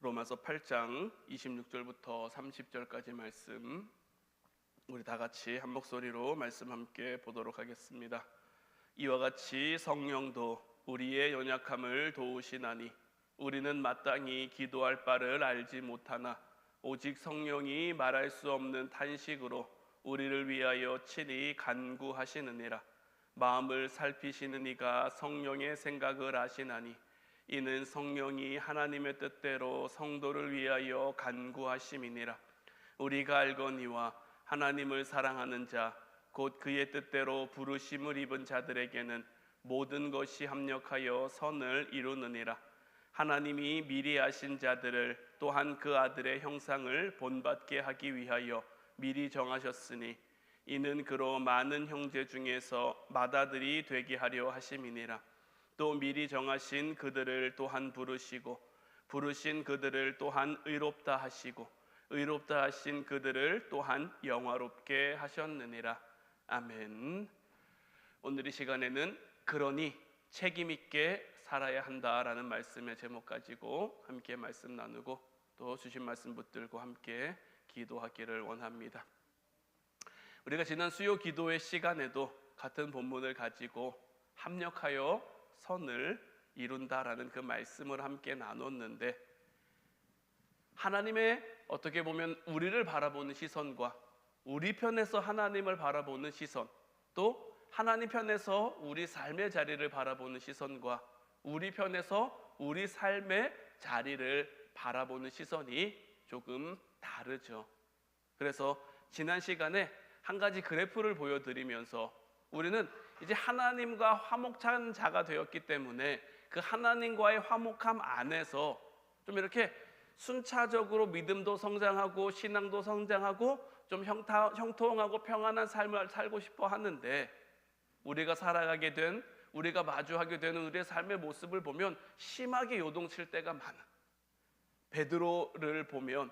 로마서 8장 26절부터 30절까지 말씀, 우리 다 같이 한 목소리로 말씀 함께 보도록 하겠습니다. 이와 같이 성령도 우리의 연약함을 도우시나니 우리는 마땅히 기도할 바를 알지 못하나 오직 성령이 말할 수 없는 탄식으로 우리를 위하여 친히 간구하시느니라. 마음을 살피시는 이가 성령의 생각을 아시나니 이는 성령이 하나님의 뜻대로 성도를 위하여 간구하심이니라. 우리가 알거니와 하나님을 사랑하는 자 곧 그의 뜻대로 부르심을 입은 자들에게는 모든 것이 합력하여 선을 이루느니라. 하나님이 미리 아신 자들을 또한 그 아들의 형상을 본받게 하기 위하여 미리 정하셨으니 이는 그로 많은 형제 중에서 맏아들이 되게 하려 하심이니라. 또 미리 정하신 그들을 또한 부르시고 부르신 그들을 또한 의롭다 하시고 의롭다 하신 그들을 또한 영화롭게 하셨느니라. 아멘. 오늘 이 시간에는 그러니 책임 있게 살아야 한다라는 말씀의 제목 가지고 함께 말씀 나누고 또 주신 말씀 붙들고 함께 기도하기를 원합니다. 우리가 지난 수요 기도회 시간에도 같은 본문을 가지고 합력하여 선을 이룬다라는 그 말씀을 함께 나눴는데, 하나님의 어떻게 보면 우리를 바라보는 시선과 우리 편에서 하나님을 바라보는 시선, 또 하나님 편에서 우리 삶의 자리를 바라보는 시선과 우리 편에서 우리 삶의 자리를 바라보는 시선이 조금 다르죠. 그래서 지난 시간에 한 가지 그래프를 보여드리면서 우리는 이제 하나님과 화목한 자가 되었기 때문에 그 하나님과의 화목함 안에서 좀 이렇게 순차적으로 믿음도 성장하고 신앙도 성장하고 좀 형통하고 평안한 삶을 살고 싶어 하는데, 우리가 살아가게 된, 우리가 마주하게 되는 우리의 삶의 모습을 보면 심하게 요동칠 때가 많아. 베드로를 보면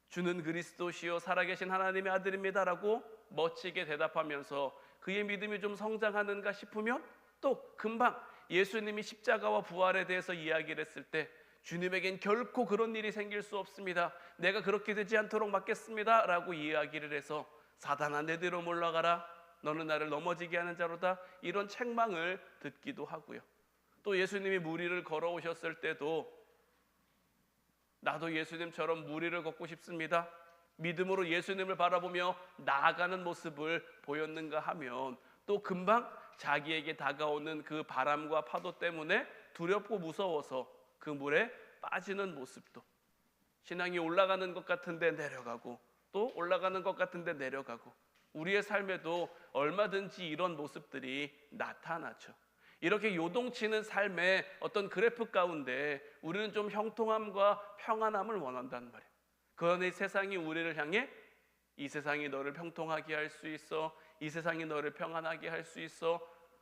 주는 그리스도시요 살아계신 하나님의 아들입니다라고 멋지게 대답하면서 그의 믿음이 좀 성장하는가 싶으면 또 금방 예수님이 십자가와 부활에 대해서 이야기를 했을 때 주님에겐 결코 그런 일이 생길 수 없습니다, 내가 그렇게 되지 않도록 막겠습니다 라고 이야기를 해서 사단아 내 뒤로 물러가라, 너는 나를 넘어지게 하는 자로다, 이런 책망을 듣기도 하고요. 또 예수님이 무리를 걸어오셨을 때도 나도 예수님처럼 무리를 걷고 싶습니다, 믿음으로 예수님을 바라보며 나아가는 모습을 보였는가 하면 또 금방 자기에게 다가오는 그 바람과 파도 때문에 두렵고 무서워서 그 물에 빠지는 모습도, 신앙이 올라가는 것 같은데 내려가고 또 올라가는 것 같은데 내려가고, 우리의 삶에도 얼마든지 이런 모습들이 나타나죠. 이렇게 요동치는 삶의 어떤 그래프 가운데 우리는 좀 형통함과 평안함을 원한단 말이에요. 그러나 이 세상이 우리를 향해 이 세상이 너를 평통하게 할 수 있어, 이 세상이 너를 평안하게 할 수 있어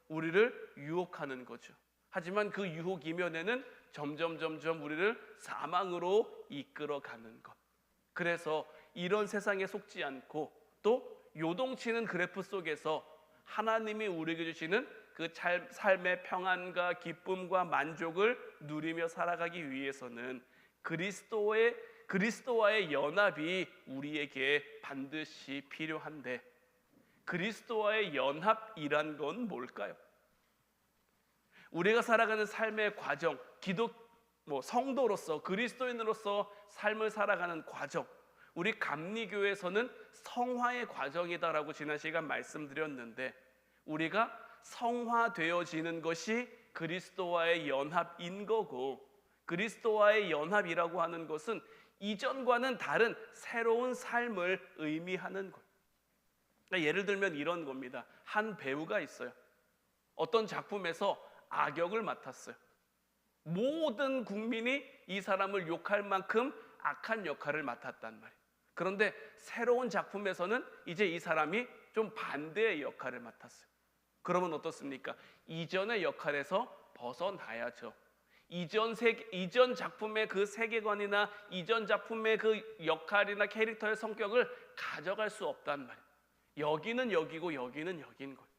우리를 유혹하는 거죠. 하지만 그 유혹 이면에는 점점 우리를 사망으로 이끌어가는 것. 그래서 이런 세상에 속지 않고 또 요동치는 그래프 속에서 하나님이 우리에게 주시는 그 삶의 평안과 기쁨과 만족을 누리며 살아가기 위해서는 그리스도와의 연합이 우리에게 반드시 필요한데, 그리스도와의 연합이란 건 뭘까요? 우리가 살아가는 삶의 과정, 성도로서 그리스도인으로서 삶을 살아가는 과정, 우리 감리교에서는 성화의 과정이다라고 지난 시간 말씀드렸는데, 우리가 성화되어지는 것이 그리스도와의 연합인 거고, 그리스도와의 연합이라고 하는 것은 이전과는 다른 새로운 삶을 의미하는 것. 그러니까 예를 들면 이런 겁니다. 한 배우가 있어요. 어떤 작품에서 악역을 맡았어요. 모든 국민이 이 사람을 욕할 만큼 악한 역할을 맡았단 말이에요. 그런데 새로운 작품에서는 이제 이 사람이 좀 반대의 역할을 맡았어요. 그러면 어떻습니까? 이전의 역할에서 벗어나야죠. 이전 작품의 그 세계관이나 이전 작품의 그 역할이나 캐릭터의 성격을 가져갈 수 없단 말이에요. 여기는 여기고 여기는 여긴 거예요.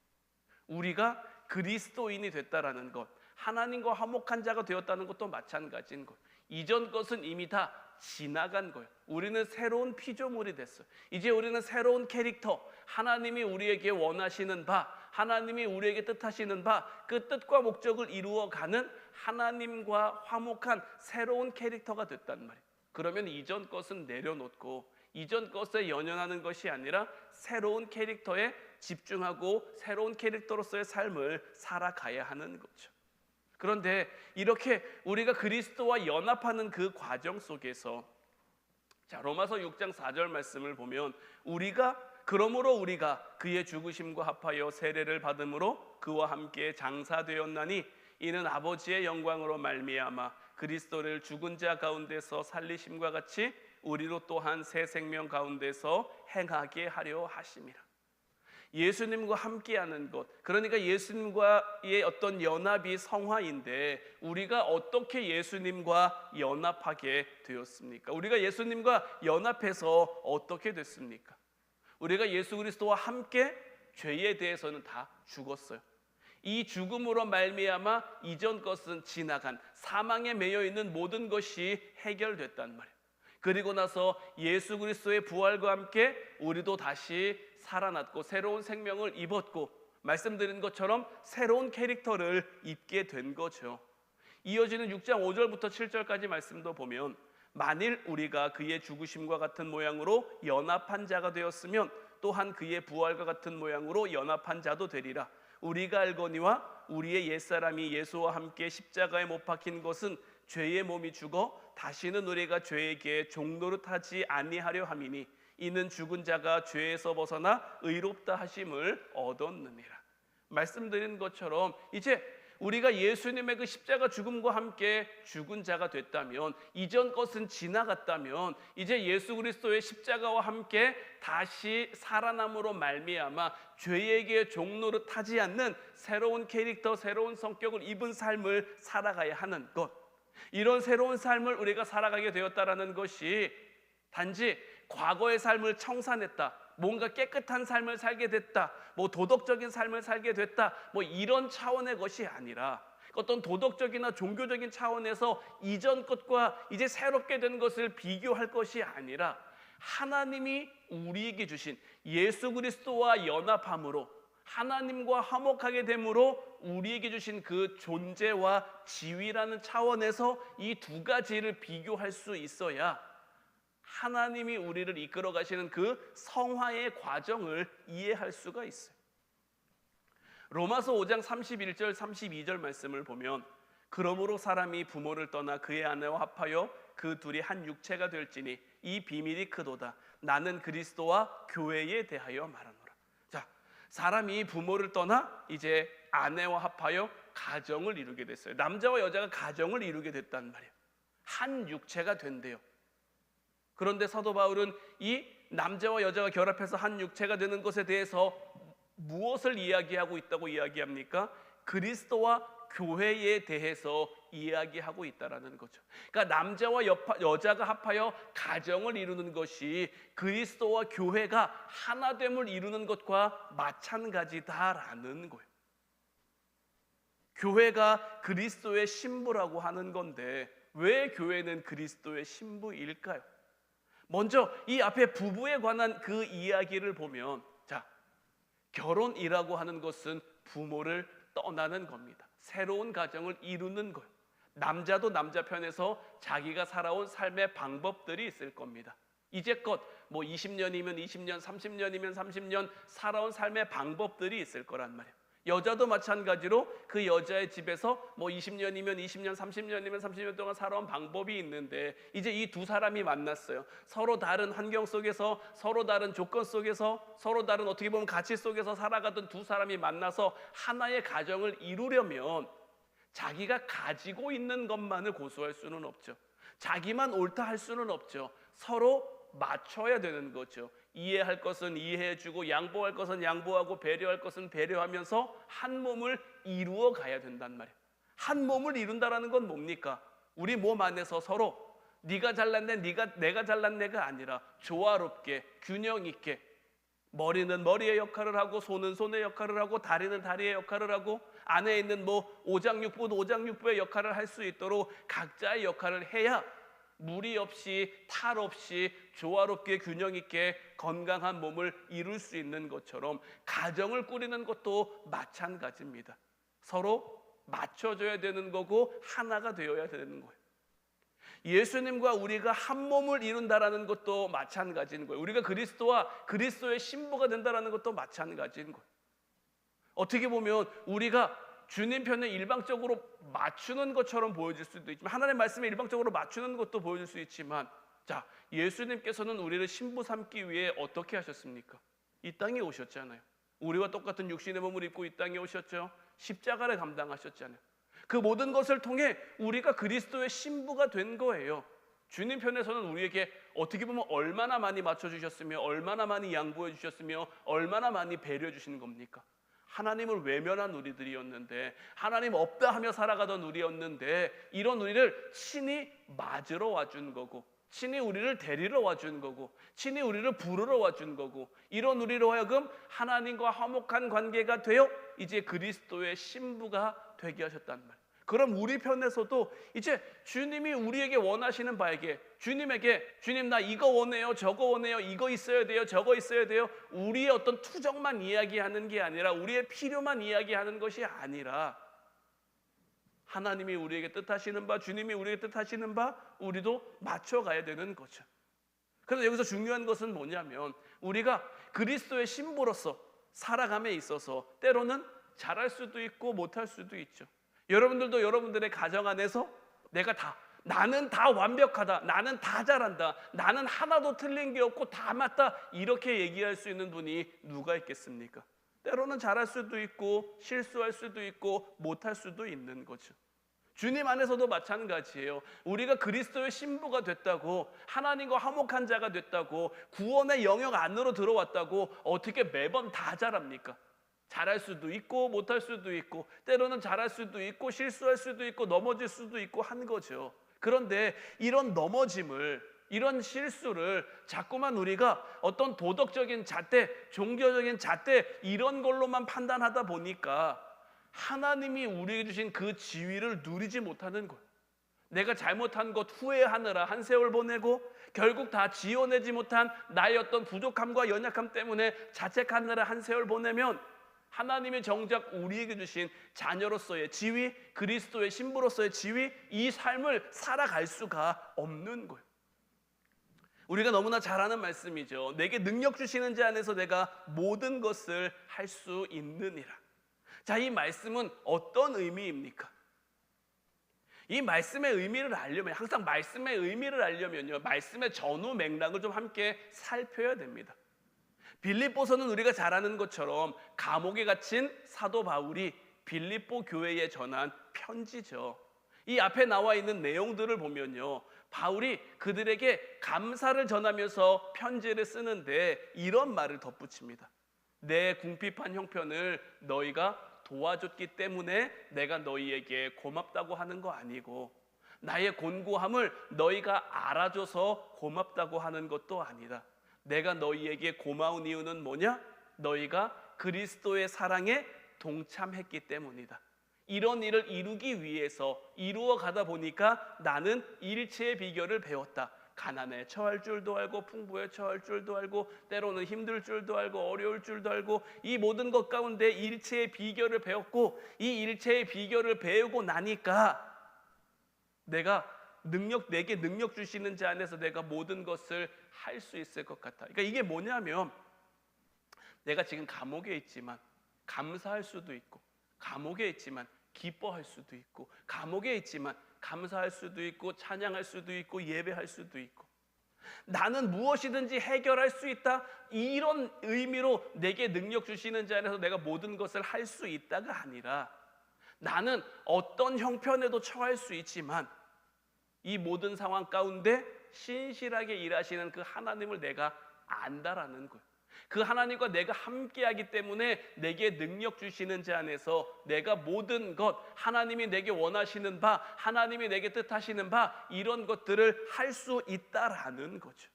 우리가 그리스도인이 됐다라는 것, 하나님과 화목한 자가 되었다는 것도 마찬가지인 것. 이전 것은 이미 다 지나간 거예요. 우리는 새로운 피조물이 됐어요. 이제 우리는 새로운 캐릭터, 하나님이 우리에게 원하시는 바, 하나님이 우리에게 뜻하시는 바, 그 뜻과 목적을 이루어가는 하나님과 화목한 새로운 캐릭터가 됐단 말이에요. 그러면 이전 것은 내려놓고 이전 것에 연연하는 것이 아니라 새로운 캐릭터에 집중하고 새로운 캐릭터로서의 삶을 살아가야 하는 거죠. 그런데 이렇게 우리가 그리스도와 연합하는 그 과정 속에서, 자, 로마서 6장 4절 말씀을 보면 그러므로 우리가 그의 죽으심과 합하여 세례를 받음으로 그와 함께 장사되었나니 이는 아버지의 영광으로 말미암아 그리스도를 죽은 자 가운데서 살리심과 같이 우리로 또한 새 생명 가운데서 행하게 하려 하심이라. 예수님과 함께하는 것, 그러니까 예수님과의 어떤 연합이 성화인데 우리가 어떻게 예수님과 연합하게 되었습니까? 우리가 예수님과 연합해서 어떻게 됐습니까? 우리가 예수 그리스도와 함께 죄에 대해서는 다 죽었어요. 이 죽음으로 말미암아 이전 것은 지나간, 사망에 매여 있는 모든 것이 해결됐단 말이에요. 그리고 나서 예수 그리스도의 부활과 함께 우리도 다시 살아났고 새로운 생명을 입었고, 말씀드린 것처럼 새로운 캐릭터를 입게 된 거죠. 이어지는 6장 5절부터 7절까지 말씀도 보면, 만일 우리가 그의 죽으심과 같은 모양으로 연합한 자가 되었으면 또한 그의 부활과 같은 모양으로 연합한 자도 되리라. 우리가 알거니와 우리의 옛사람이 예수와 함께 십자가에 못 박힌 것은 죄의 몸이 죽어 다시는 우리가 죄에게 종노릇하지 아니하려 함이니 이는 죽은 자가 죄에서 벗어나 의롭다 하심을 얻었느니라. 말씀드린 것처럼 이제 우리가 예수님의 그 십자가 죽음과 함께 죽은 자가 됐다면, 이전 것은 지나갔다면 이제 예수 그리스도의 십자가와 함께 다시 살아남으로 말미암아 죄에게 종노릇하지 않는 새로운 캐릭터, 새로운 성격을 입은 삶을 살아가야 하는 것, 이런 새로운 삶을 우리가 살아가게 되었다라는 것이 단지 과거의 삶을 청산했다, 뭔가 깨끗한 삶을 살게 됐다, 뭐 도덕적인 삶을 살게 됐다, 뭐 이런 차원의 것이 아니라 어떤 도덕적이나 종교적인 차원에서 이전 것과 이제 새롭게 된 것을 비교할 것이 아니라 하나님이 우리에게 주신 예수 그리스도와 연합함으로, 하나님과 화목하게 됨으로 우리에게 주신 그 존재와 지위라는 차원에서 이 두 가지를 비교할 수 있어야 하나님이 우리를 이끌어 가시는 그 성화의 과정을 이해할 수가 있어요. 로마서 5장 31절 32절 말씀을 보면, 그러므로 사람이 부모를 떠나 그의 아내와 합하여 그 둘이 한 육체가 될지니 이 비밀이 크도다. 나는 그리스도와 교회에 대하여 말하노라. 자, 사람이 부모를 떠나 이제 아내와 합하여 가정을 이루게 됐어요. 남자와 여자가 가정을 이루게 됐단 말이에요. 한 육체가 된대요. 그런데 사도 바울은 이 남자와 여자가 결합해서 한 육체가 되는 것에 대해서 무엇을 이야기하고 있다고 이야기합니까? 그리스도와 교회에 대해서 이야기하고 있다라는 거죠. 그러니까 남자와 여자가 합하여 가정을 이루는 것이 그리스도와 교회가 하나됨을 이루는 것과 마찬가지다라는 거예요. 교회가 그리스도의 신부라고 하는 건데 왜 교회는 그리스도의 신부일까요? 먼저 이 앞에 부부에 관한 그 이야기를 보면, 자, 결혼이라고 하는 것은 부모를 떠나는 겁니다. 새로운 가정을 이루는 거예요. 남자도 남자 편에서 자기가 살아온 삶의 방법들이 있을 겁니다. 이제껏 뭐 20년이면 20년, 30년이면 30년 살아온 삶의 방법들이 있을 거란 말이에요. 여자도 마찬가지로 그 여자의 집에서 뭐 20년이면 20년, 30년이면 30년 동안 살아온 방법이 있는데, 이제 이 두 사람이 만났어요. 서로 다른 환경 속에서, 서로 다른 조건 속에서, 서로 다른 어떻게 보면 가치 속에서 살아가던 두 사람이 만나서 하나의 가정을 이루려면 자기가 가지고 있는 것만을 고수할 수는 없죠. 자기만 옳다 할 수는 없죠. 서로 맞춰야 되는 거죠. 이해할 것은 이해해주고, 양보할 것은 양보하고, 배려할 것은 배려하면서 한 몸을 이루어 가야 된단 말이에요. 한 몸을 이룬다라는 건 뭡니까? 우리 몸 안에서 서로 네가 잘났네, 내가 잘났네가 아니라 조화롭게, 균형 있게, 머리는 머리의 역할을 하고, 손은 손의 역할을 하고, 다리는 다리의 역할을 하고, 안에 있는 오장육부도 오장육부의 역할을 할 수 있도록 각자의 역할을 해야 무리 없이 탈 없이 조화롭게 균형 있게 건강한 몸을 이룰 수 있는 것처럼 가정을 꾸리는 것도 마찬가지입니다. 서로 맞춰줘야 되는 거고 하나가 되어야 되는 거예요. 예수님과 우리가 한 몸을 이룬다라는 것도 마찬가지인 거예요. 우리가 그리스도와 그리스도의 신부가 된다라는 것도 마찬가지인 거예요. 어떻게 보면 우리가 주님 편에 일방적으로 맞추는 것처럼 보여질 수도 있지만, 하나님의 말씀에 일방적으로 맞추는 것도 보여질 수 있지만, 자, 예수님께서는 우리를 신부 삼기 위해 어떻게 하셨습니까? 이 땅에 오셨잖아요. 우리와 똑같은 육신의 몸을 입고 이 땅에 오셨죠. 십자가를 감당하셨잖아요. 그 모든 것을 통해 우리가 그리스도의 신부가 된 거예요. 주님 편에서는 우리에게 어떻게 보면 얼마나 많이 맞춰주셨으며, 얼마나 많이 양보해 주셨으며, 얼마나 많이 배려해 주시는 겁니까? 하나님을 외면한 우리들이었는데, 하나님 없다 하며 살아가던 우리였는데, 이런 우리를 친히 맞으러 와준 거고, 친히 우리를 데리러 와준 거고, 친히 우리를 부르러 와준 거고, 이런 우리로 하여금 하나님과 화목한 관계가 되어 이제 그리스도의 신부가 되게 하셨단 말이에요. 그럼 우리 편에서도 이제 주님이 우리에게 원하시는 바에게, 주님에게 주님 나 이거 원해요, 저거 원해요, 이거 있어야 돼요, 저거 있어야 돼요, 우리의 어떤 투정만 이야기하는 게 아니라, 우리의 필요만 이야기하는 것이 아니라, 하나님이 우리에게 뜻하시는 바, 주님이 우리에게 뜻하시는 바 우리도 맞춰가야 되는 거죠. 그래서 여기서 중요한 것은 뭐냐면, 우리가 그리스도의 신부로서 살아감에 있어서 때로는 잘할 수도 있고 못할 수도 있죠. 여러분들도 여러분들의 가정 안에서 나는 다 완벽하다, 나는 다 잘한다, 나는 하나도 틀린 게 없고 다 맞다, 이렇게 얘기할 수 있는 분이 누가 있겠습니까? 때로는 잘할 수도 있고 실수할 수도 있고 못할 수도 있는 거죠. 주님 안에서도 마찬가지예요. 우리가 그리스도의 신부가 됐다고, 하나님과 화목한 자가 됐다고, 구원의 영역 안으로 들어왔다고 어떻게 매번 다 잘합니까? 잘할 수도 있고 못할 수도 있고, 때로는 잘할 수도 있고 실수할 수도 있고 넘어질 수도 있고 한 거죠. 그런데 이런 넘어짐을, 이런 실수를 자꾸만 우리가 어떤 도덕적인 잣대, 종교적인 잣대, 이런 걸로만 판단하다 보니까 하나님이 우리에게 주신 그 지위를 누리지 못하는 거예요. 내가 잘못한 것 후회하느라 한 세월 보내고, 결국 다 지어내지 못한 나의 어떤 부족함과 연약함 때문에 자책하느라 한 세월 보내면, 하나님이 정작 우리에게 주신 자녀로서의 지위, 그리스도의 신부로서의 지위, 이 삶을 살아갈 수가 없는 거예요. 우리가 너무나 잘 아는 말씀이죠. 내게 능력 주시는 자 안에서 내가 모든 것을 할 수 있느니라. 자, 이 말씀은 어떤 의미입니까? 이 말씀의 의미를 알려면, 항상 말씀의 의미를 알려면요, 말씀의 전후 맥락을 좀 함께 살펴야 됩니다. 빌립보서는 우리가 잘 아는 것처럼 감옥에 갇힌 사도 바울이 빌립보 교회에 전한 편지죠. 이 앞에 나와 있는 내용들을 보면요, 바울이 그들에게 감사를 전하면서 편지를 쓰는데 이런 말을 덧붙입니다. 내 궁핍한 형편을 너희가 도와줬기 때문에 내가 너희에게 고맙다고 하는 거 아니고, 나의 곤고함을 너희가 알아줘서 고맙다고 하는 것도 아니다. 내가 너희에게 고마운 이유는 뭐냐? 너희가 그리스도의 사랑에 동참했기 때문이다. 이런 일을 이루기 위해서 이루어 가다 보니까 나는 일체의 비결을 배웠다. 가난에 처할 줄도 알고, 풍부에 처할 줄도 알고, 때로는 힘들 줄도 알고, 어려울 줄도 알고, 이 모든 것 가운데 일체의 비결을 배웠고, 이 일체의 비결을 배우고 나니까 내게 능력 주시는 자 안에서 내가 모든 것을 할 수 있을 것 같아. 그러니까 이게 뭐냐면, 내가 지금 감옥에 있지만 감사할 수도 있고, 감옥에 있지만 기뻐할 수도 있고, 감옥에 있지만 감사할 수도 있고, 찬양할 수도 있고, 예배할 수도 있고, 나는 무엇이든지 해결할 수 있다, 이런 의미로 내게 능력 주시는 자 안에서 내가 모든 것을 할 수 있다가 아니라, 나는 어떤 형편에도 처할 수 있지만 이 모든 상황 가운데 신실하게 일하시는 그 하나님을 내가 안다라는 거예요. 그 하나님과 내가 함께하기 때문에 내게 능력 주시는 자 안에서 내가 모든 것, 하나님이 내게 원하시는 바, 하나님이 내게 뜻하시는 바, 이런 것들을 할 수 있다라는 거죠.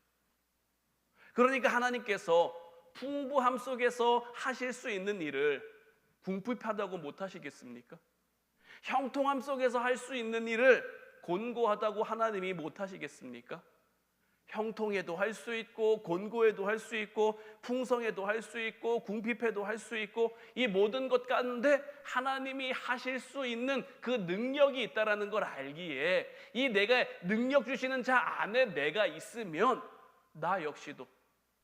그러니까 하나님께서 풍부함 속에서 하실 수 있는 일을 궁핍하다고 못하시겠습니까? 형통함 속에서 할 수 있는 일을 곤고하다고 하나님이 못하시겠습니까? 형통해도 할 수 있고, 곤고해도 할 수 있고, 풍성해도 할 수 있고, 궁핍해도 할 수 있고, 이 모든 것 가운데 하나님이 하실 수 있는 그 능력이 있다라는 걸 알기에, 이 내가 능력 주시는 자 안에 내가 있으면 나 역시도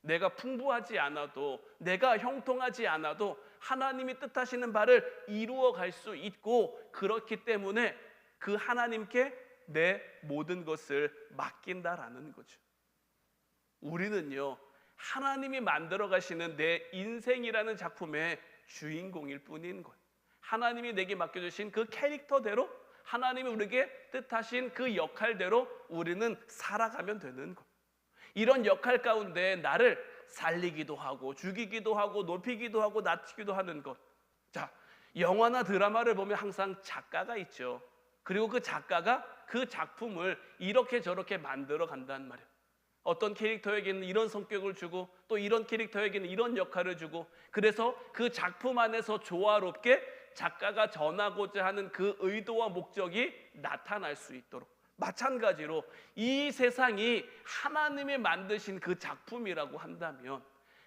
내가 풍부하지 않아도, 내가 형통하지 않아도 하나님이 뜻하시는 바를 이루어 갈 수 있고, 그렇기 때문에 그 하나님께 내 모든 것을 맡긴다라는 거죠. 우리는요, 하나님이 만들어 가시는 내 인생이라는 작품의 주인공일 뿐인 거예요. 하나님이 내게 맡겨주신 그 캐릭터대로, 하나님이 우리에게 뜻하신 그 역할대로 우리는 살아가면 되는 거예요. 이런 역할 가운데 나를 살리기도 하고, 죽이기도 하고, 높이기도 하고, 낮추기도 하는 것. 자, 영화나 드라마를 보면 항상 작가가 있죠. 그리고 그 작가가 그 작품을 이렇게 저렇게 만들어 간단 말이에요. 어떤 캐릭터에게는 이런 성격을 주고, 또 이런 캐릭터에게는 이런 역할을 주고, 그래서 그 작품 안에서 조화롭게 작가가 전하고자 하는 그 의도와 목적이 나타날 수 있도록, 마찬가지로 이 세상이 하나님이 만드신 그 작품이라고 한다면,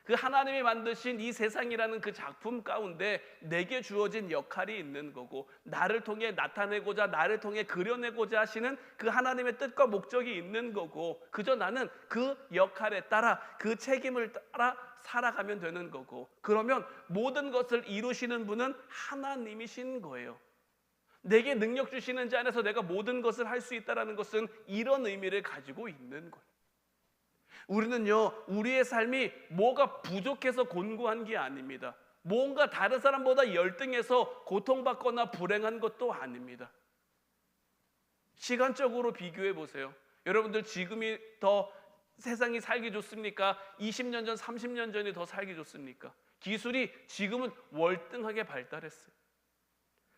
그 하나님이 만드신 이 세상이라는 그 작품 가운데 내게 주어진 역할이 있는 거고, 나를 통해 나타내고자, 나를 통해 그려내고자 하시는 그 하나님의 뜻과 목적이 있는 거고, 그저 나는 그 역할에 따라, 그 책임을 따라 살아가면 되는 거고, 그러면 모든 것을 이루시는 분은 하나님이신 거예요. 내게 능력 주시는 자 안에서 내가 모든 것을 할 수 있다는 것은 이런 의미를 가지고 있는 거예요. 우리는요, 우리의 삶이 뭐가 부족해서 곤고한 게 아닙니다. 뭔가 다른 사람보다 열등해서 고통받거나 불행한 것도 아닙니다. 시간적으로 비교해 보세요. 여러분들 지금이 더 세상이 살기 좋습니까? 20년 전, 30년 전이 더 살기 좋습니까? 기술이 지금은 월등하게 발달했어요.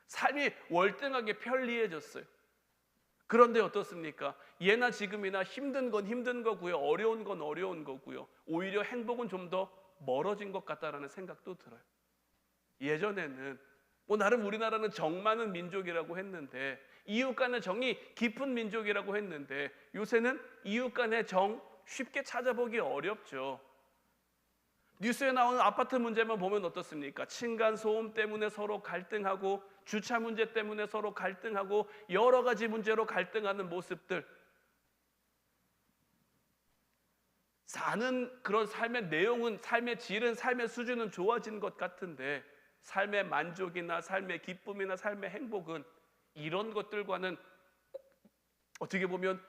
삶이 월등하게 편리해졌어요. 그런데 어떻습니까? 예나 지금이나 힘든 건 힘든 거고요, 어려운 건 어려운 거고요, 오히려 행복은 좀 더 멀어진 것 같다라는 생각도 들어요. 예전에는 나름 우리나라는 정 많은 민족이라고 했는데, 이웃 간의 정이 깊은 민족이라고 했는데, 요새는 이웃 간의 정 쉽게 찾아보기 어렵죠. 뉴스에 나오는 아파트 문제만 보면 어떻습니까? 층간 소음 때문에 서로 갈등하고, 주차 문제 때문에 서로 갈등하고, 여러 가지 문제로 갈등하는 모습들. 사는 그런 삶의 내용은, 삶의 질은, 삶의 수준은 좋아진 것 같은데, 삶의 만족이나 삶의 기쁨이나 삶의 행복은 이런 것들과는 어떻게 보면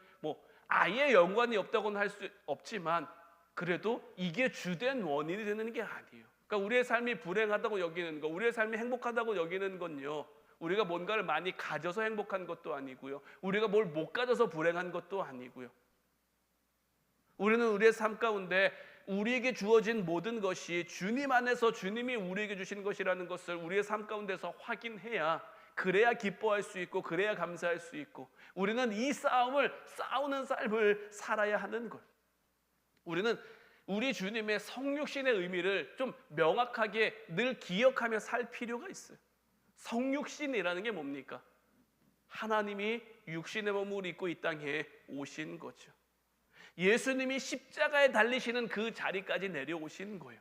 아예 연관이 없다고는 할 수 없지만, 그래도 이게 주된 원인이 되는 게 아니에요. 그러니까 우리의 삶이 불행하다고 여기는 것, 우리의 삶이 행복하다고 여기는 건요, 우리가 뭔가를 많이 가져서 행복한 것도 아니고요, 우리가 뭘 못 가져서 불행한 것도 아니고요. 우리는 우리의 삶 가운데 우리에게 주어진 모든 것이 주님 안에서 주님이 우리에게 주신 것이라는 것을 우리의 삶 가운데서 확인해야, 그래야 기뻐할 수 있고, 그래야 감사할 수 있고, 우리는 이 싸우는 삶을 살아야 하는 것. 우리는 우리 주님의 성육신의 의미를 좀 명확하게 늘 기억하며 살 필요가 있어요. 성육신이라는 게 뭡니까? 하나님이 육신의 몸을 입고 이 땅에 오신 거죠. 예수님이 십자가에 달리시는 그 자리까지 내려오신 거예요.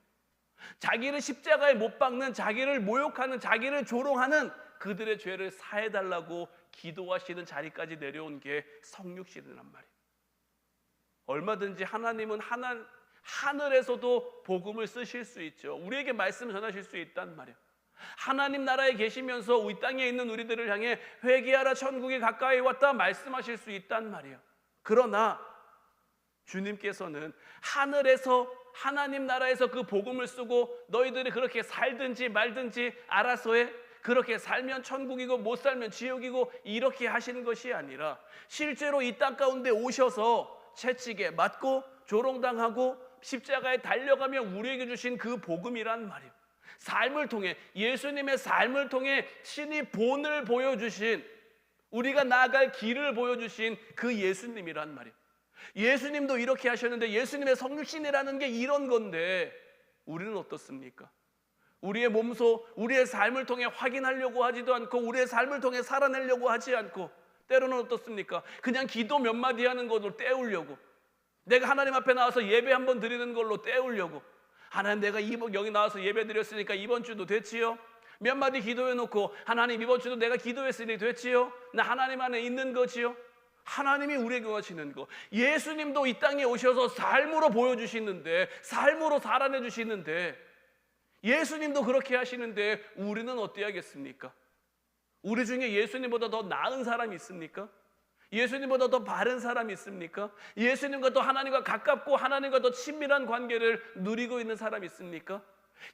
자기를 십자가에 못 박는, 자기를 모욕하는, 자기를 조롱하는 그들의 죄를 사해달라고 기도하시는 자리까지 내려온 게 성육신이란 말이에요. 얼마든지 하나님은 하늘에서도 복음을 쓰실 수 있죠. 우리에게 말씀 전하실 수 있단 말이에요. 하나님 나라에 계시면서 이 땅에 있는 우리들을 향해 회개하라, 천국이 가까이 왔다 말씀하실 수 있단 말이에요. 그러나 주님께서는 하늘에서, 하나님 나라에서 그 복음을 쓰고, 너희들이 그렇게 살든지 말든지 알아서 해, 그렇게 살면 천국이고 못 살면 지옥이고, 이렇게 하시는 것이 아니라 실제로 이 땅 가운데 오셔서 채찍에 맞고 조롱당하고 십자가에 달려가며 우리에게 주신 그 복음이란 말이에요. 삶을 통해, 예수님의 삶을 통해 신이 본을 보여주신, 우리가 나아갈 길을 보여주신 그 예수님이란 말이에요. 예수님도 이렇게 하셨는데, 예수님의 성육신이라는 게 이런 건데, 우리는 어떻습니까? 우리의 몸소 우리의 삶을 통해 확인하려고 하지도 않고 우리의 삶을 통해 살아내려고 하지 않고 때로는 어떻습니까? 그냥 기도 몇 마디 하는 것으로 때우려고, 내가 하나님 앞에 나와서 예배 한번 드리는 걸로 때우려고, 하나님 내가 여기 나와서 예배 드렸으니까 이번 주도 됐지요? 몇 마디 기도해 놓고 하나님 이번 주도 내가 기도했으니 됐지요? 나 하나님 안에 있는 거지요? 하나님이 우리에게 원하시는 거, 예수님도 이 땅에 오셔서 삶으로 보여주시는데, 삶으로 살아내 주시는데, 예수님도 그렇게 하시는데 우리는 어때야겠습니까? 우리 중에 예수님보다 더 나은 사람이 있습니까? 예수님보다 더 바른 사람이 있습니까? 예수님과 더 하나님과 가깝고 하나님과 더 친밀한 관계를 누리고 있는 사람이 있습니까?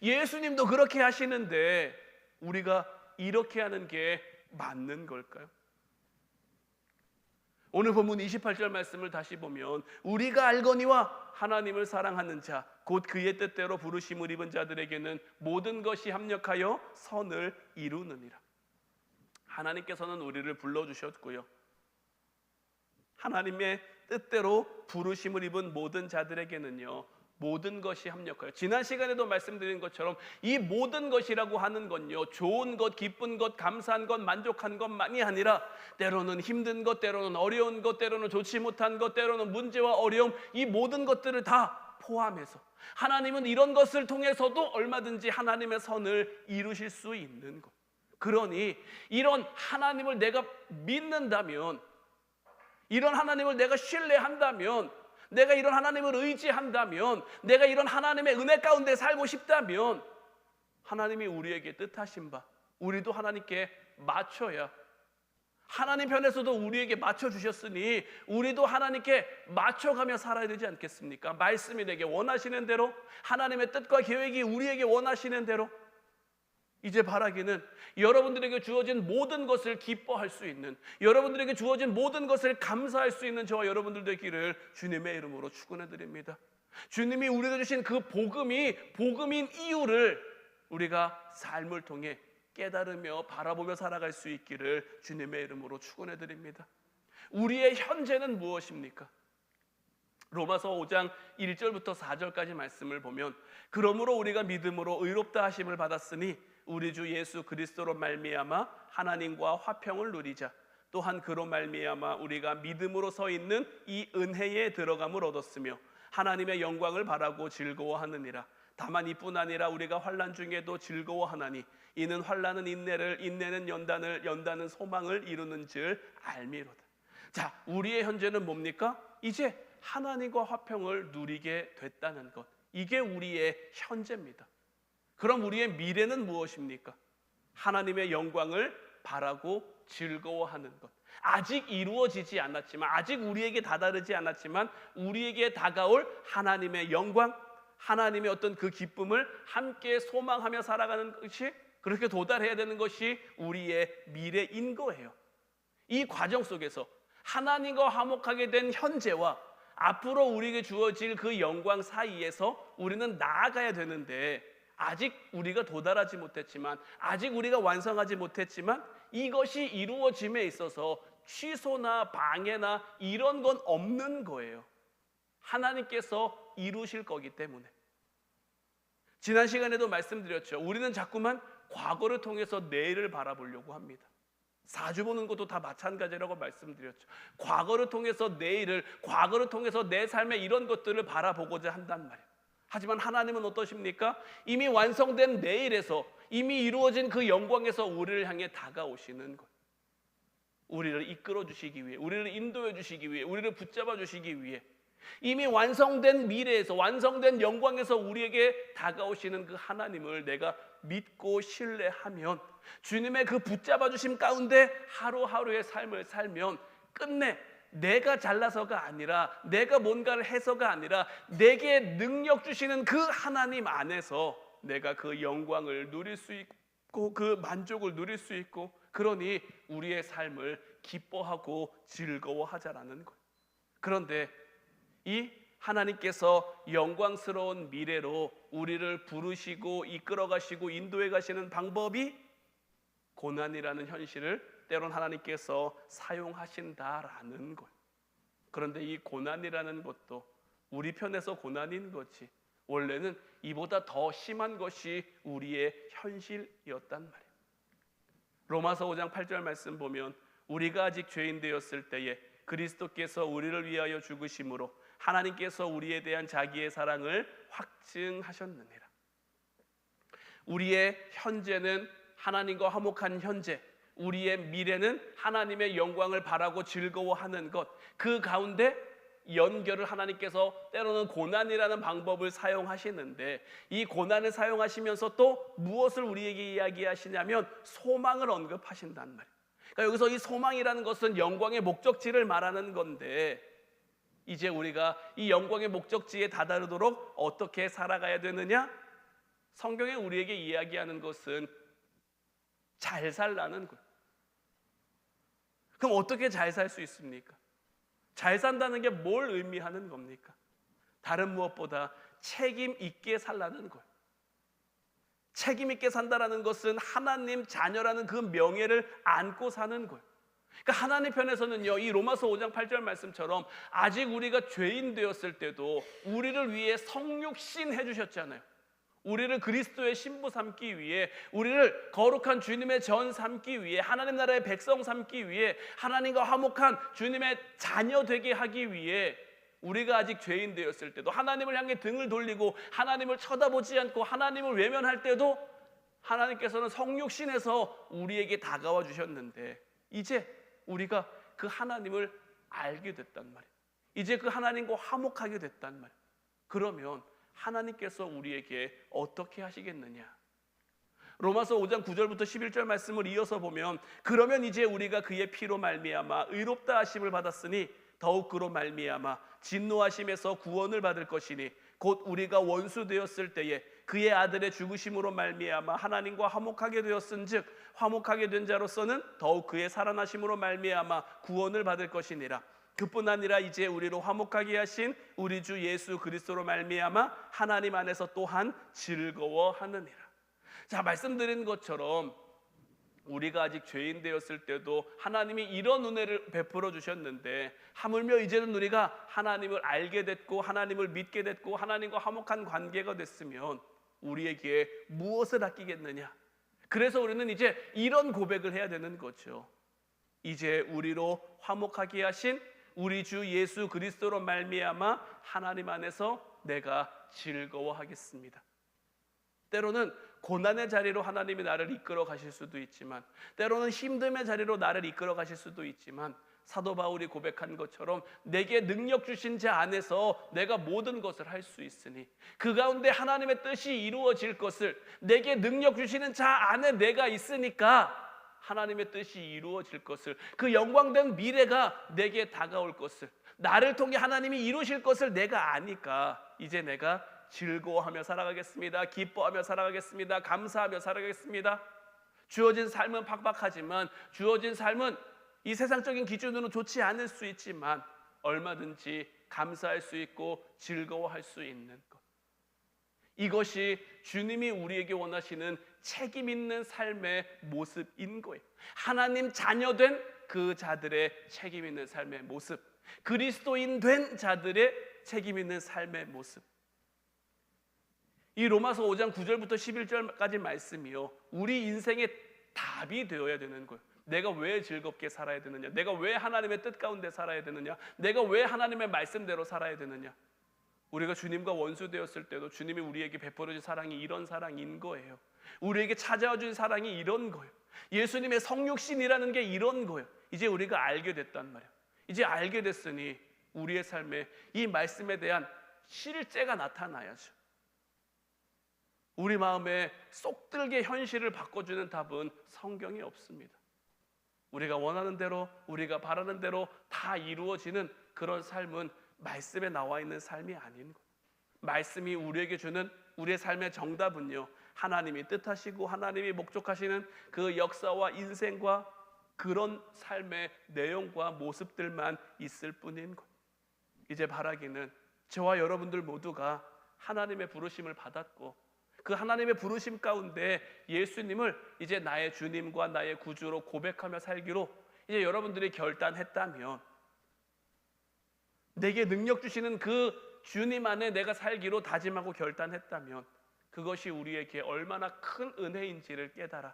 예수님도 그렇게 하시는데 우리가 이렇게 하는 게 맞는 걸까요? 오늘 본문 28절 말씀을 다시 보면 우리가 알거니와 하나님을 사랑하는 자 곧 그의 뜻대로 부르심을 입은 자들에게는 모든 것이 합력하여 선을 이루느니라. 하나님께서는 우리를 불러주셨고요, 하나님의 뜻대로 부르심을 입은 모든 자들에게는요 모든 것이 합력하여, 지난 시간에도 말씀드린 것처럼 이 모든 것이라고 하는 건요 좋은 것, 기쁜 것, 감사한 것, 만족한 것만이 아니라 때로는 힘든 것, 때로는 어려운 것, 때로는 좋지 못한 것, 때로는 문제와 어려움, 이 모든 것들을 다 포함해서 하나님은 이런 것을 통해서도 얼마든지 하나님의 선을 이루실 수 있는 것. 그러니 이런 하나님을 내가 믿는다면, 이런 하나님을 내가 신뢰한다면, 내가 이런 하나님을 의지한다면, 내가 이런 하나님의 은혜 가운데 살고 싶다면 하나님이 우리에게 뜻하신 바 우리도 하나님께 맞춰야, 하나님 편에서도 우리에게 맞춰주셨으니 우리도 하나님께 맞춰가며 살아야 되지 않겠습니까? 말씀이 내게 원하시는 대로, 하나님의 뜻과 계획이 우리에게 원하시는 대로. 이제 바라기는 여러분들에게 주어진 모든 것을 기뻐할 수 있는, 여러분들에게 주어진 모든 것을 감사할 수 있는 저와 여러분들 되기를 주님의 이름으로 축원해 드립니다. 주님이 우리에게 주신 그 복음이 복음인 이유를 우리가 삶을 통해 깨달으며 바라보며 살아갈 수 있기를 주님의 이름으로 축원해 드립니다. 우리의 현재는 무엇입니까? 로마서 5장 1절부터 4절까지 말씀을 보면 그러므로 우리가 믿음으로 의롭다 하심을 받았으니 우리 주 예수 그리스도로 말미암아 하나님과 화평을 누리자. 또한 그로 말미암아 우리가 믿음으로 서 있는 이 은혜에 들어감을 얻었으며 하나님의 영광을 바라고 즐거워하느니라. 다만 이뿐 아니라 우리가 환난 중에도 즐거워하나니 이는 환난은 인내를, 인내는 연단을, 연단은 소망을 이루는 줄 알미로다. 자, 우리의 현재는 뭡니까? 이제 하나님과 화평을 누리게 됐다는 것, 이게 우리의 현재입니다. 그럼 우리의 미래는 무엇입니까? 하나님의 영광을 바라고 즐거워하는 것. 아직 이루어지지 않았지만, 아직 우리에게 다다르지 않았지만 우리에게 다가올 하나님의 영광, 하나님의 어떤 그 기쁨을 함께 소망하며 살아가는 것이, 그렇게 도달해야 되는 것이 우리의 미래인 거예요. 이 과정 속에서 하나님과 화목하게 된 현재와 앞으로 우리에게 주어질 그 영광 사이에서 우리는 나아가야 되는데, 아직 우리가 도달하지 못했지만, 아직 우리가 완성하지 못했지만 이것이 이루어짐에 있어서 취소나 방해나 이런 건 없는 거예요. 하나님께서 이루실 거기 때문에. 지난 시간에도 말씀드렸죠. 우리는 자꾸만 과거를 통해서 내일을 바라보려고 합니다. 사주 보는 것도 다 마찬가지라고 말씀드렸죠. 과거를 통해서 내일을, 과거를 통해서 내 삶의 이런 것들을 바라보고자 한단 말이에요. 하지만 하나님은 어떠십니까? 이미 완성된 내일에서, 이미 이루어진 그 영광에서 우리를 향해 다가오시는 것, 우리를 이끌어 주시기 위해, 우리를 인도해 주시기 위해, 우리를 붙잡아 주시기 위해 이미 완성된 미래에서, 완성된 영광에서 우리에게 다가오시는 그 하나님을 내가 믿고 신뢰하면, 주님의 그 붙잡아 주심 가운데 하루하루의 삶을 살면 끝내 내가 잘나서가 아니라, 내가 뭔가를 해서가 아니라 내게 능력 주시는 그 하나님 안에서 내가 그 영광을 누릴 수 있고 그 만족을 누릴 수 있고, 그러니 우리의 삶을 기뻐하고 즐거워하자라는 거예요. 그런데 이 하나님께서 영광스러운 미래로 우리를 부르시고 이끌어 가시고 인도해 가시는 방법이 고난이라는 현실을 때론 하나님께서 사용하신다라는 거예요. 그런데 이 고난이라는 것도 우리 편에서 고난인 거지, 원래는 이보다 더 심한 것이 우리의 현실이었단 말이에요. 로마서 5장 8절 말씀 보면 우리가 아직 죄인 되었을 때에 그리스도께서 우리를 위하여 죽으심으로 하나님께서 우리에 대한 자기의 사랑을 확증하셨느니라. 우리의 현재는 하나님과 화목한 현재, 우리의 미래는 하나님의 영광을 바라고 즐거워하는 것, 그 가운데 연결을 하나님께서 때로는 고난이라는 방법을 사용하시는데, 이 고난을 사용하시면서 또 무엇을 우리에게 이야기하시냐면 소망을 언급하신단 말이에요. 그러니까 여기서 이 소망이라는 것은 영광의 목적지를 말하는 건데, 이제 우리가 이 영광의 목적지에 다다르도록 어떻게 살아가야 되느냐? 성경에 우리에게 이야기하는 것은 잘 살라는 거예요. 그럼 어떻게 잘 살 수 있습니까? 잘 산다는 게 뭘 의미하는 겁니까? 다른 무엇보다 책임 있게 살라는 거예요. 책임 있게 산다라는 것은 하나님 자녀라는 그 명예를 안고 사는 거예요. 그러니까 하나님 편에서는요, 이 로마서 5장 8절 말씀처럼 아직 우리가 죄인 되었을 때도 우리를 위해 성육신 해주셨잖아요. 우리를 그리스도의 신부 삼기 위해, 우리를 거룩한 주님의 전 삼기 위해, 하나님 나라의 백성 삼기 위해, 하나님과 화목한 주님의 자녀 되게 하기 위해, 우리가 아직 죄인 되었을 때도 하나님을 향해 등을 돌리고 하나님을 쳐다보지 않고 하나님을 외면할 때도 하나님께서는 성육신해서 우리에게 다가와 주셨는데, 이제 우리가 그 하나님을 알게 됐단 말이에요. 이제 그 하나님과 화목하게 됐단 말이에요. 그러면 하나님께서 우리에게 어떻게 하시겠느냐? 로마서 5장 9절부터 11절 말씀을 이어서 보면, 그러면 이제 우리가 그의 피로 말미암아 의롭다 하심을 받았으니 더욱 그로 말미암아 진노하심에서 구원을 받을 것이니, 곧 우리가 원수 되었을 때에 그의 아들의 죽으심으로 말미암아 하나님과 화목하게 되었은즉 화목하게 된 자로서는 더욱 그의 살아나심으로 말미암아 구원을 받을 것이니라. 그뿐 아니라 이제 우리로 화목하게 하신 우리 주 예수 그리스도로 말미암아 하나님 안에서 또한 즐거워하느니라. 자, 말씀드린 것처럼 우리가 아직 죄인 되었을 때도 하나님이 이런 은혜를 베풀어 주셨는데, 하물며 이제는 우리가 하나님을 알게 됐고 하나님을 믿게 됐고 하나님과 화목한 관계가 됐으면 우리에게 무엇을 아끼겠느냐? 그래서 우리는 이제 이런 고백을 해야 되는 거죠. 이제 우리로 화목하게 하신 우리 주 예수 그리스도로 말미암아 하나님 안에서 내가 즐거워하겠습니다. 때로는 고난의 자리로 하나님이 나를 이끌어 가실 수도 있지만, 때로는 힘듦의 자리로 나를 이끌어 가실 수도 있지만, 사도 바울이 고백한 것처럼 내게 능력 주신 자 안에서 내가 모든 것을 할 수 있으니, 그 가운데 하나님의 뜻이 이루어질 것을, 내게 능력 주시는 자 안에 내가 있으니까 하나님의 뜻이 이루어질 것을, 그 영광된 미래가 내게 다가올 것을, 나를 통해 하나님이 이루실 것을 내가 아니까 이제 내가 즐거워하며 살아가겠습니다. 기뻐하며 살아가겠습니다. 감사하며 살아가겠습니다. 주어진 삶은 팍팍하지만, 주어진 삶은 이 세상적인 기준으로는 좋지 않을 수 있지만 얼마든지 감사할 수 있고 즐거워할 수 있는 것, 이것이 주님이 우리에게 원하시는 책임 있는 삶의 모습인 거예요. 하나님 자녀된 그 자들의 책임 있는 삶의 모습, 그리스도인 된 자들의 책임 있는 삶의 모습. 이 로마서 5장 9절부터 11절까지 말씀이요, 우리 인생의 답이 되어야 되는 거예요. 내가 왜 즐겁게 살아야 되느냐? 내가 왜 하나님의 뜻 가운데 살아야 되느냐? 내가 왜 하나님의 말씀대로 살아야 되느냐? 우리가 주님과 원수 되었을 때도 주님이 우리에게 베풀어 준 사랑이 이런 사랑인 거예요. 우리에게 찾아와 준 사랑이 이런 거예요. 예수님의 성육신이라는 게 이런 거예요. 이제 우리가 알게 됐단 말이에요. 이제 알게 됐으니 우리의 삶에 이 말씀에 대한 실제가 나타나야죠. 우리 마음에 쏙 들게 현실을 바꿔주는 답은 성경에 없습니다. 우리가 원하는 대로, 우리가 바라는 대로 다 이루어지는 그런 삶은 말씀에 나와 있는 삶이 아닌 거예요. 말씀이 우리에게 주는 우리의 삶의 정답은요, 하나님이 뜻하시고 하나님이 목적하시는 그 역사와 인생과 그런 삶의 내용과 모습들만 있을 뿐인 거예요. 이제 바라기는 저와 여러분들 모두가 하나님의 부르심을 받았고, 그 하나님의 부르심 가운데 예수님을 이제 나의 주님과 나의 구주로 고백하며 살기로 이제 여러분들이 결단했다면, 내게 능력 주시는 그 주님 안에 내가 살기로 다짐하고 결단했다면 그것이 우리에게 얼마나 큰 은혜인지를 깨달아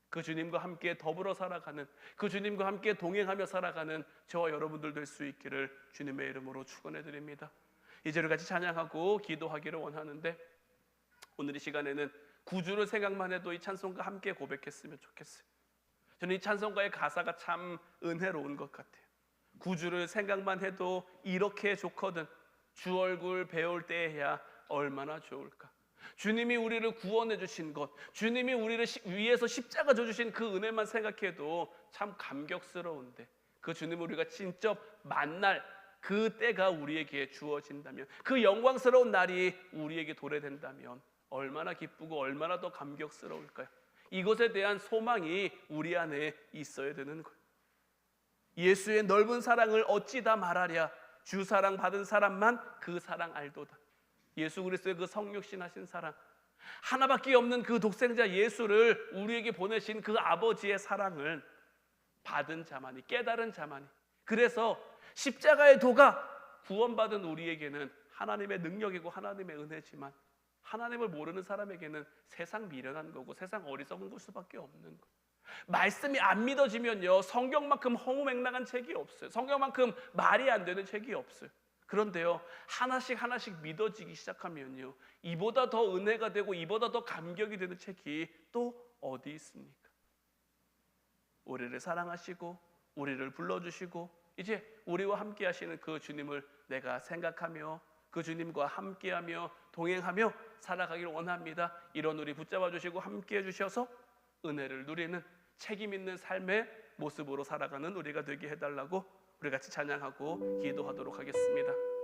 그 주님과 함께 더불어 살아가는, 그 주님과 함께 동행하며 살아가는 저와 여러분들 될 수 있기를 주님의 이름으로 축원해 드립니다. 이제를 같이 찬양하고 기도하기를 원하는데, 오늘 이 시간에는 구주를 생각만 해도 이 찬송과 함께 고백했으면 좋겠어요. 저는 이 찬송가의 가사가 참 은혜로운 것 같아요. 구주를 생각만 해도 이렇게 좋거든, 주 얼굴 배울 때야 얼마나 좋을까. 주님이 우리를 구원해 주신 것, 주님이 우리를 위해서 십자가 져 주신 그 은혜만 생각해도 참 감격스러운데, 그 주님을 우리가 직접 만날 그 때가 우리에게 주어진다면, 그 영광스러운 날이 우리에게 도래된다면 얼마나 기쁘고 얼마나 더 감격스러울까요? 이것에 대한 소망이 우리 안에 있어야 되는 거예요. 예수의 넓은 사랑을 어찌 다 말하랴, 주 사랑 받은 사람만 그 사랑 알도다. 예수 그리스도의 그 성육신하신 사랑, 하나밖에 없는 그 독생자 예수를 우리에게 보내신 그 아버지의 사랑을 받은 자만이, 깨달은 자만이, 그래서 십자가의 도가 구원받은 우리에게는 하나님의 능력이고 하나님의 은혜지만, 하나님을 모르는 사람에게는 세상 미련한 거고 세상 어리석은 걸 수밖에 없는 거예요. 말씀이 안 믿어지면요, 성경만큼 허무맹랑한 책이 없어요. 성경만큼 말이 안 되는 책이 없어요. 그런데요, 하나씩 하나씩 믿어지기 시작하면요, 이보다 더 은혜가 되고 이보다 더 감격이 되는 책이 또 어디 있습니까? 우리를 사랑하시고 우리를 불러주시고 이제 우리와 함께 하시는 그 주님을 내가 생각하며 그 주님과 함께하며 동행하며 살아가기를 원합니다. 이런 우리 붙잡아 주시고 함께해 주셔서 은혜를 누리는 책임 있는 삶의 모습으로 살아가는 우리가 되게 해달라고 우리 같이 찬양하고 기도하도록 하겠습니다.